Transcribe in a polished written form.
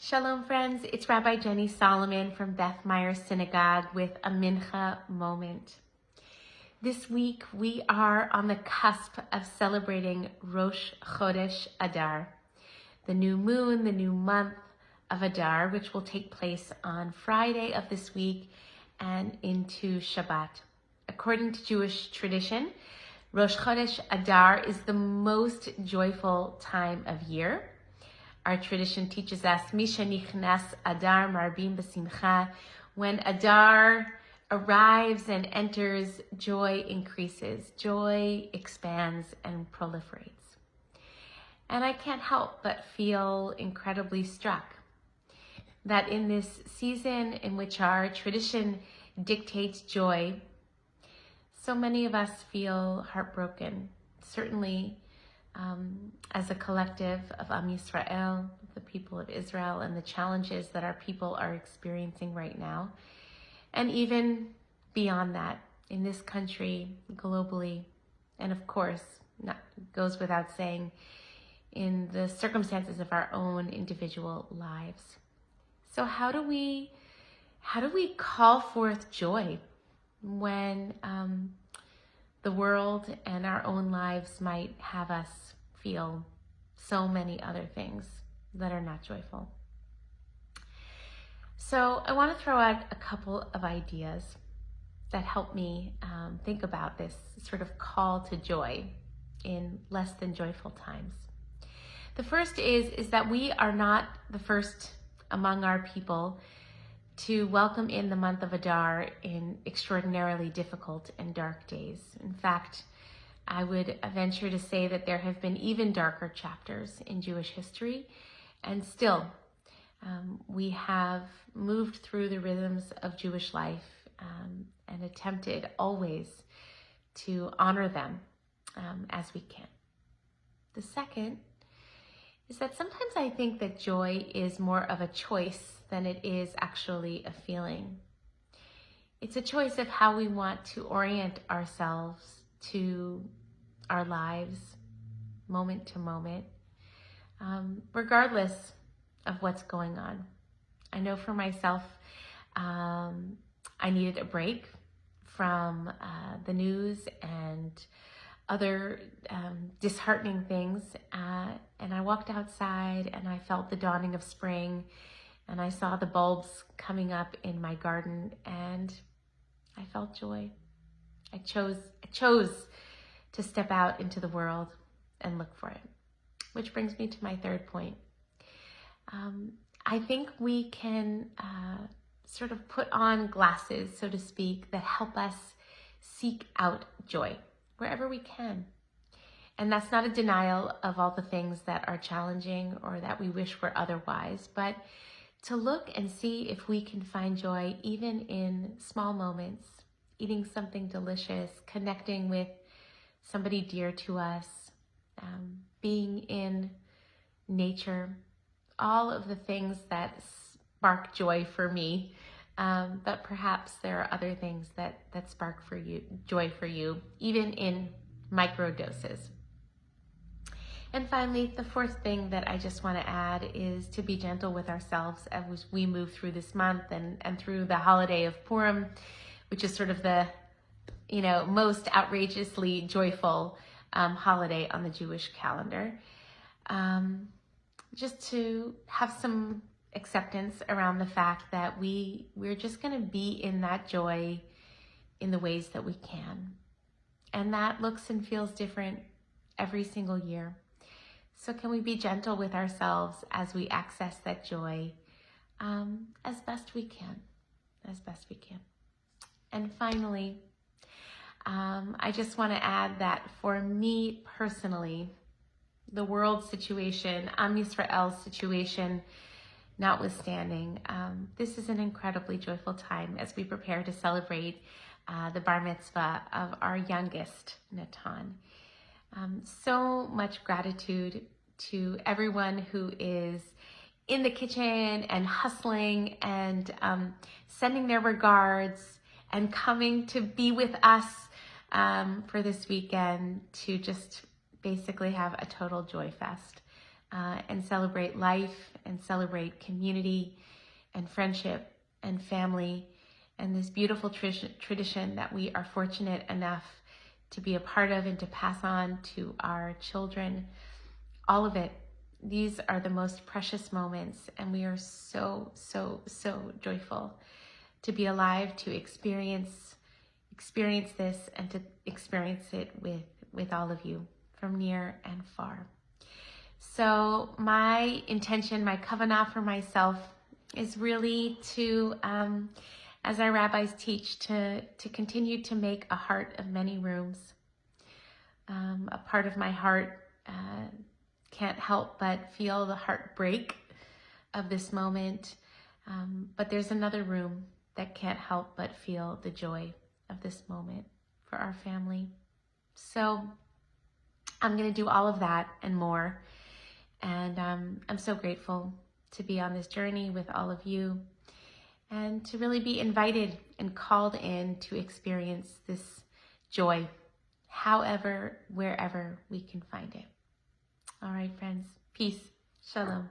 Shalom friends, it's Rabbi Jenny Solomon from Beth Meyer Synagogue with a Mincha moment. This week we are on the cusp of celebrating Rosh, Hodesh, Adar, the new moon, the new month of Adar, which will take place on Friday of this week and into Shabbat. According to Jewish tradition, Rosh Hodesh Adar is the most joyful time of year. Our tradition teaches us, Misha nichnas Adar marbim b'simcha. When Adar arrives and enters, joy increases, joy expands and proliferates. And I can't help but feel incredibly struck that in this season in which our tradition dictates joy, so many of us feel heartbroken, certainly as a collective of Am Yisrael, the people of Israel, and the challenges that our people are experiencing right now. And even beyond that, in this country, globally, and of course, goes without saying, in the circumstances of our own individual lives. So how do we call forth joy when the world and our own lives might have us feel so many other things that are not joyful? So I want to throw out a couple of ideas that help me think about this sort of call to joy in less than joyful times. The first is that we are not the first among our people to welcome in the month of Adar in extraordinarily difficult and dark days. In fact, I would venture to say that there have been even darker chapters in Jewish history, and still we have moved through the rhythms of Jewish life and attempted always to honor them as we can. The second is that sometimes I think that joy is more of a choice than it is actually a feeling. It's a choice of how we want to orient ourselves to our lives, moment to moment, regardless of what's going on. I know for myself, I needed a break from the news and other disheartening things, and I walked outside and I felt the dawning of spring, and I saw the bulbs coming up in my garden, and I felt joy. I chose to step out into the world and look for it. Which brings me to my third point. I think we can sort of put on glasses, so to speak, that help us seek out joy wherever we can. And that's not a denial of all the things that are challenging or that we wish were otherwise, but to look and see if we can find joy even in small moments, eating something delicious, connecting with somebody dear to us, being in nature, all of the things that spark joy for me. But perhaps there are other things that spark joy for you, even in micro doses. And finally, the fourth thing that I just want to add is to be gentle with ourselves as we move through this month and through the holiday of Purim, which is sort of the most outrageously joyful holiday on the Jewish calendar. Just to have some acceptance around the fact that we're just going to be in that joy in the ways that we can. And that looks and feels different every single year. So can we be gentle with ourselves as we access that joy as best we can, And finally, I just want to add that for me personally, the world situation, Am Yisrael's situation notwithstanding, this is an incredibly joyful time as we prepare to celebrate the bar mitzvah of our youngest, Natan. So much gratitude to everyone who is in the kitchen and hustling and sending their regards and coming to be with us for this weekend to just basically have a total joy fest and celebrate life and celebrate community and friendship and family and this beautiful tradition that we are fortunate enough to be a part of and to pass on to our children. All of it. These are the most precious moments, and we are so, so, so joyful to be alive, to experience this, and to experience it with all of you from near and far. So my intention, my kavanah for myself is really to, as our rabbis teach, to continue to make a heart of many rooms. A part of my heart can't help but feel the heartbreak of this moment. But there's another room that can't help but feel the joy of this moment for our family. So I'm going to do all of that and more. And I'm so grateful to be on this journey with all of you and to really be invited and called in to experience this joy, however, wherever we can find it. All right, friends. Peace. Shalom.